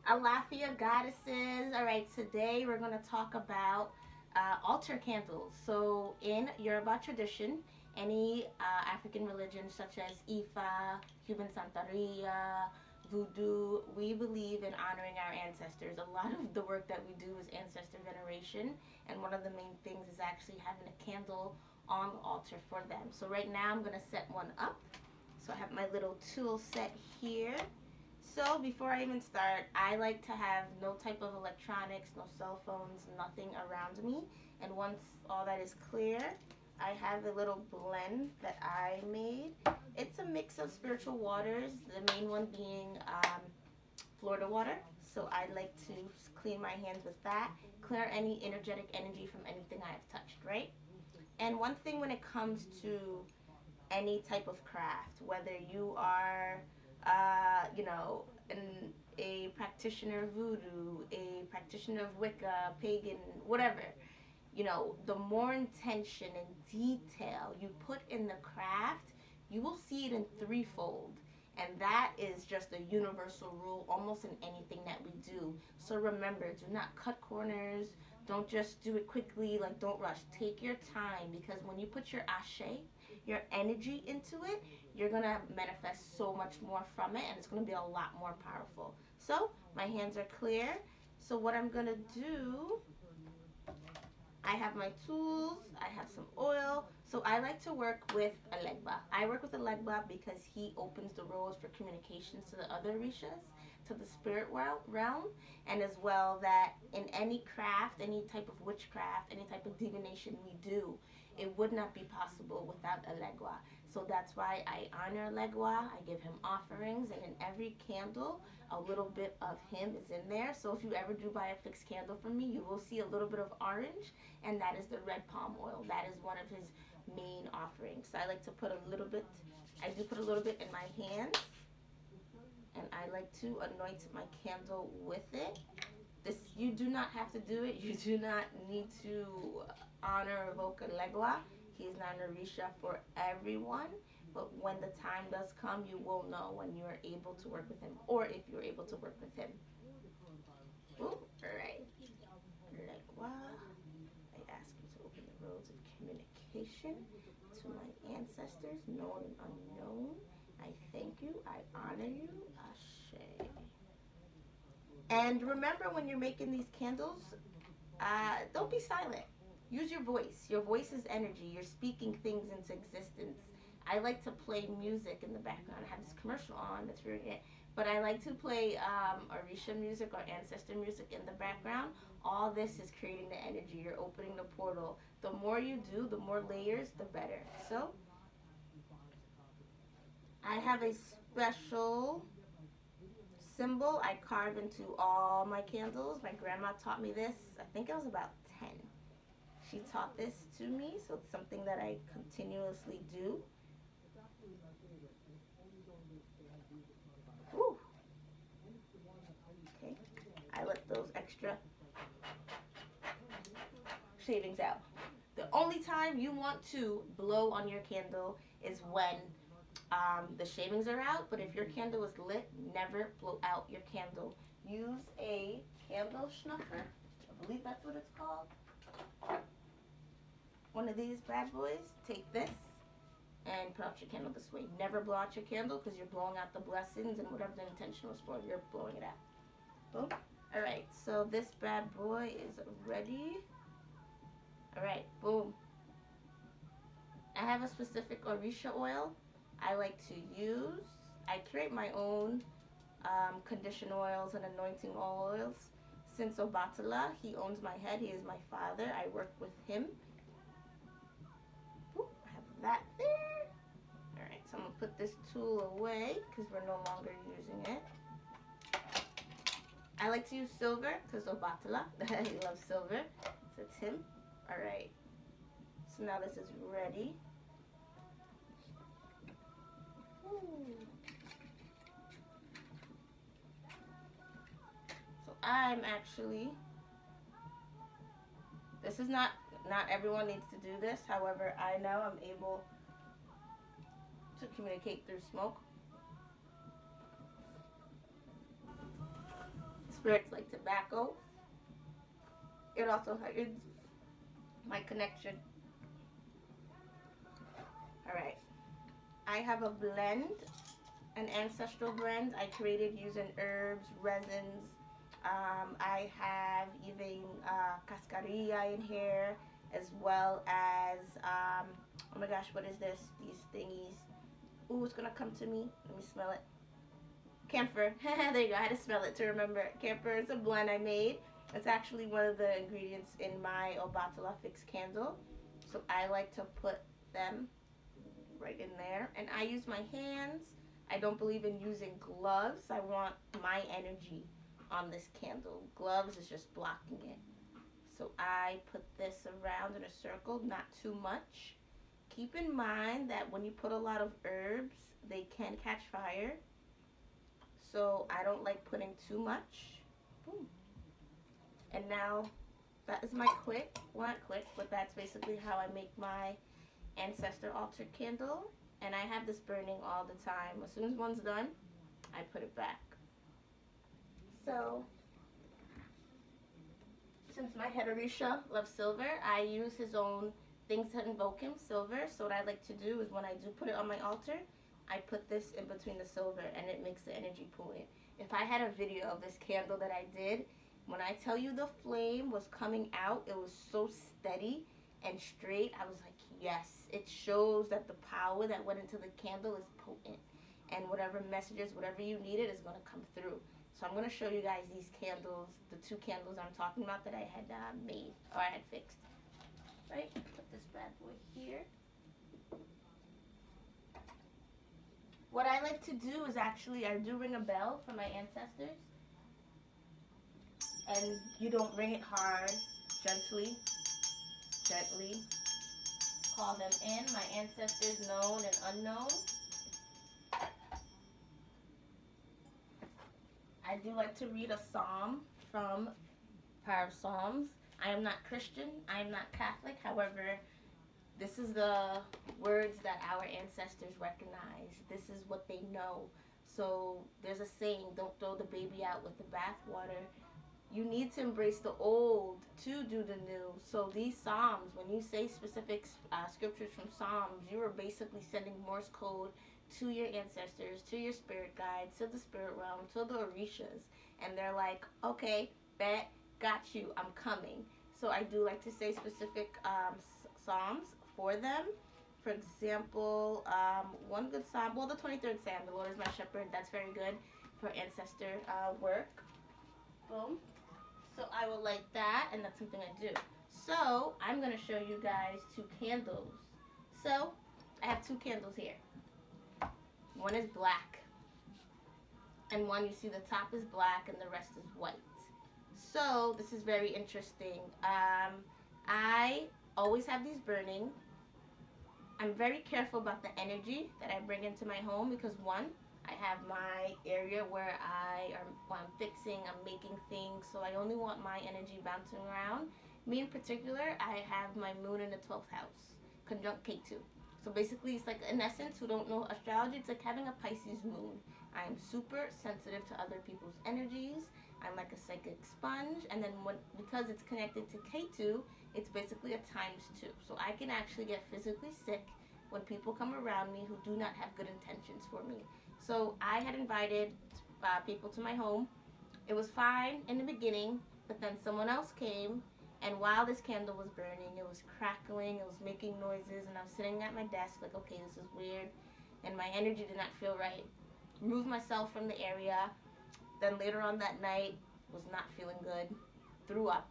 Alafia goddesses. All right, today we're going to talk about altar candles. So, in Yoruba tradition, any African religion such as Ifa, Cuban Santeria, Voodoo, we believe in honoring our ancestors. A lot of the work that we do is ancestor veneration, and one of the main things is actually having a candle on the altar for them. So, right now I'm going to set one up. So, I have my little tool set here. So before I even start, I like to have no type of electronics, no cell phones, nothing around me. And once all that is clear, I have a little blend that I made. It's a mix of spiritual waters, the main one being Florida water. So I like to clean my hands with that, clear any energetic energy from anything I have touched, right? And one thing when it comes to any type of craft, whether you are, a practitioner of voodoo, a practitioner of Wicca, pagan, whatever, the more intention and detail you put in the craft, you will see it in threefold. And that is just a universal rule almost in anything that we do. So remember, do not cut corners. Don't just do it quickly, like don't rush. Take your time because when you put your ashe, your energy into it, you're gonna manifest so much more from it and it's gonna be a lot more powerful. So my hands are clear. So what I'm gonna do, I have my tools, I have some oil. So I like to work with a legba. I work with a legba because he opens the roads for communications to the other rishas, to the spirit realm, and as well that in any craft, any type of witchcraft, any type of divination we do, it would not be possible without a legua. So that's why I honor legua. I give him offerings, and in every candle, a little bit of him is in there. So if you ever do buy a fixed candle from me, you will see a little bit of orange, and that is the red palm oil. That is one of his main offerings. So I like to put a little bit, I do put a little bit in my hands, and I like to anoint my candle with it. This, you do not have to do it. You do not need to honor or evoke a legua. He is not an orisha for everyone. But when the time does come, you will know when you are able to work with him, or if you're able to work with him. Ooh, all right. Legua. I ask you to open the roads of communication to my ancestors, known and unknown. I thank you. I honor you. Ashe. And remember, when you're making these candles, don't be silent. Use your voice. Your voice is energy. You're speaking things into existence. I like to play music in the background. I have this commercial on that's really it. But I like to play Orisha music or ancestor music in the background. All this is creating the energy. You're opening the portal. The more you do, the more layers, the better. So I have a special symbol I carve into all my candles. My grandma taught me this. I think I was about 10. She taught this to me, so it's something that I continuously do. Woo. Okay. I let those extra shavings out. The only time you want to blow on your candle is when the shavings are out, but if your candle is lit, never blow out your candle. Use a candle snuffer. I believe that's what it's called. One of these bad boys. Take this and put out your candle this way. Never blow out your candle because you're blowing out the blessings and whatever the intention was for, you're blowing it out. Boom. All right, so this bad boy is ready. All right, boom. I have a specific Orisha oil I like to use. I create my own condition oils and anointing oils. Since Obatala, he owns my head. He is my father. I work with him. Ooh, I have that there. All right, so I'm gonna put this tool away because we're no longer using it. I like to use silver because Obatala, he loves silver. So it's him. All right. So now this is ready. So I'm actually, this is not everyone needs to do this. However, I know I'm able to communicate through smoke. spirits like tobacco. It also heightens my connection. Alright. I have a blend, an ancestral blend I created using herbs, resins. I have even cascarilla in here, as well as, oh my gosh, what is this? These thingies. Ooh, it's gonna come to me. Let me smell it. Camphor. There you go. I had to smell it to remember it. Camphor is a blend I made. It's actually one of the ingredients in my Obatala Fix candle. So I like to put them right in there. And I use my hands. I don't believe in using gloves. I want my energy on this candle. Gloves is just blocking it. So I put this around in a circle, not too much. Keep in mind that when you put a lot of herbs, they can catch fire. So I don't like putting too much. Boom. And now that is my quick, well not quick, but that's basically how I make my ancestor altar candle. And I have this burning all the time. As soon as one's done, I put it back. So since my head Orisha loves silver, I use his own things to invoke him, silver. So what I like to do is when I do put it on my altar, I put this in between the silver and it makes the energy pull in. If I had a video of this candle that I did, when I tell you the flame was coming out, it was so steady and straight. I was like, yes, it shows that the power that went into the candle is potent. And whatever messages, whatever you needed is going to come through. So I'm going to show you guys these candles, the two candles I'm talking about that I had made, or I had fixed. Right? Put this bad boy here. What I like to do is actually, I do ring a bell for my ancestors. And you don't ring it hard, gently, gently. Call them in, my ancestors known and unknown. I do like to read a psalm from Power of Psalms. I am not Christian, I am not Catholic, however, this is the words that our ancestors recognize. This is what they know. So there's a saying, don't throw the baby out with the bathwater. You need to embrace the old to do the new. So these Psalms, when you say specific scriptures from Psalms, you are basically sending Morse code to your ancestors, to your spirit guides, to the spirit realm, to the Orishas. And they're like, okay, bet, got you, I'm coming. So I do like to say specific Psalms for them. For example, one good Psalm, well, the 23rd Psalm, the Lord is my shepherd, that's very good for ancestor work. Boom. So I will light that, and that's something I do. So I'm going to show you guys two candles. So I have two candles here. One is black, and one, you see the top is black and the rest is white. So this is very interesting. I always have these burning. I'm very careful about the energy that I bring into my home because one, I have my area where I'm fixing, I'm making things, so I only want my energy bouncing around. Me in particular, I have my moon in the 12th house, conjunct K2. So basically, it's like, in essence, who don't know astrology, it's like having a Pisces moon. I am super sensitive to other people's energies. I'm like a psychic sponge, and then because it's connected to K2, it's basically a ×2. So I can actually get physically sick when people come around me who do not have good intentions for me. So I had invited people to my home. It was fine in the beginning, but then someone else came, and while this candle was burning, it was crackling, it was making noises, and I was sitting at my desk like, okay, this is weird, and my energy did not feel right. Removed myself from the area. Then later on that night, was not feeling good, threw up.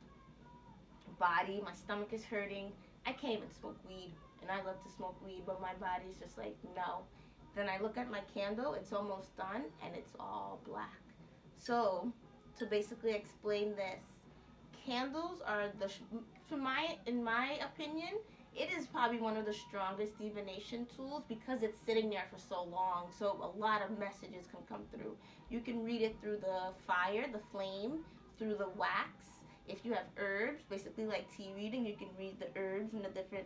Body, my stomach is hurting. I can't even smoke weed, and I love to smoke weed, but my body's just like, no. Then I look at my candle, it's almost done, and it's all black. So, to basically explain this, candles are in my opinion, it is probably one of the strongest divination tools because it's sitting there for so long. So a lot of messages can come through. You can read it through the fire, the flame, through the wax. If you have herbs, basically like tea reading, you can read the herbs and the different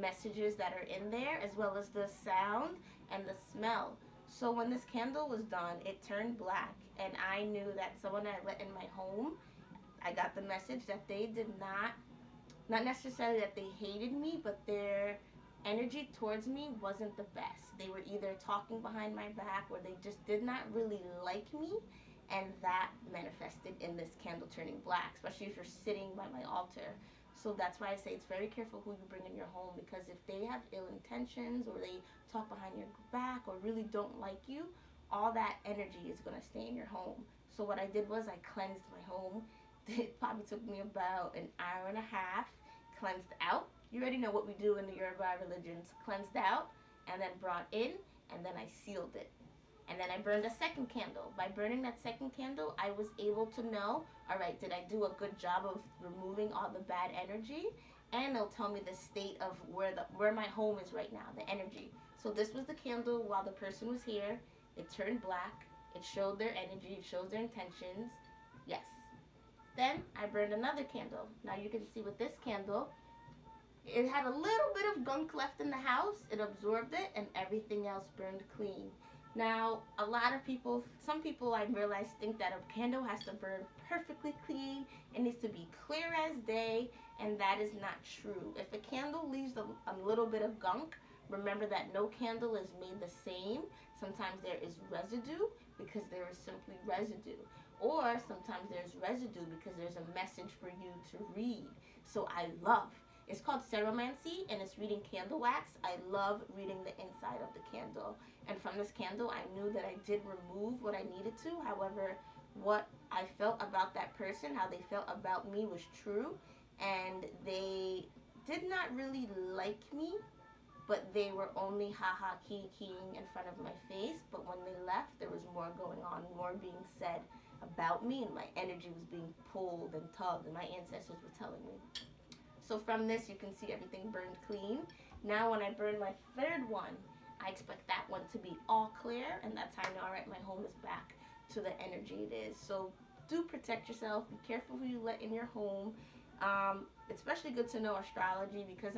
messages that are in there, as well as the sound and the smell. So when this candle was done, it turned black, and I knew that someone I let in my home, I got the message that they did not necessarily that they hated me, but their energy towards me wasn't the best. They were either talking behind my back or they just did not really like me, and that manifested in this candle turning black, especially if you're sitting by my altar. So that's why I say it's very careful who you bring in your home, because if they have ill intentions or they talk behind your back or really don't like you, all that energy is going to stay in your home. So what I did was I cleansed my home. It probably took me about an hour and a half. Cleansed out. You already know what we do in the Yoruba religions. Cleansed out, and then brought in, and then I sealed it. And then I burned a second candle. By burning that second candle, I was able to know, all right, did I do a good job of removing all the bad energy? And it'll tell me the state of where my home is right now, the energy. So this was the candle while the person was here. It turned black. It showed their energy. It shows their intentions. Yes. Then I burned another candle. Now you can see with this candle, it had a little bit of gunk left in the house. It absorbed it, and everything else burned clean. Now, a lot of people, some people I realize think that a candle has to burn perfectly clean. It needs to be clear as day, and that is not true. If a candle leaves a little bit of gunk, remember that no candle is made the same. Sometimes there is residue because there is simply residue. Or sometimes there's residue because there's a message for you to read. So I love, it's called ceromancy, and it's reading candle wax. I love reading the inside of the candle. And from this candle, I knew that I did remove what I needed to. However, what I felt about that person, how they felt about me was true. And they did not really like me, but they were only ha-ha keying in front of my face. But when they left, there was more going on, more being said about me, and my energy was being pulled and tugged, and my ancestors were telling me. So from this, you can see everything burned clean. Now when I burn my third one, I expect that one to be all clear, and that's how I know, all right, my home is back to the energy it is. So do protect yourself. Be careful who you let in your home. Especially good to know astrology, because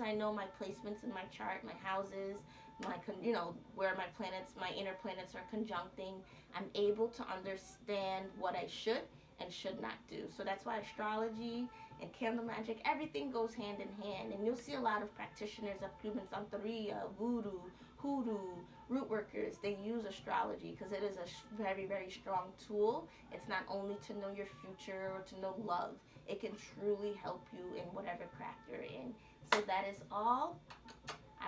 I know my placements in my chart, my houses, where my planets, my inner planets are conjuncting. I'm able to understand what I should and should not do. So that's why astrology and candle magic, everything goes hand in hand. And you'll see a lot of practitioners of Cuban Santeria, voodoo, hoodoo, root workers. They use astrology because it is a very, very strong tool. It's not only to know your future or to know love. It can truly help you in whatever craft you're in. So that is all.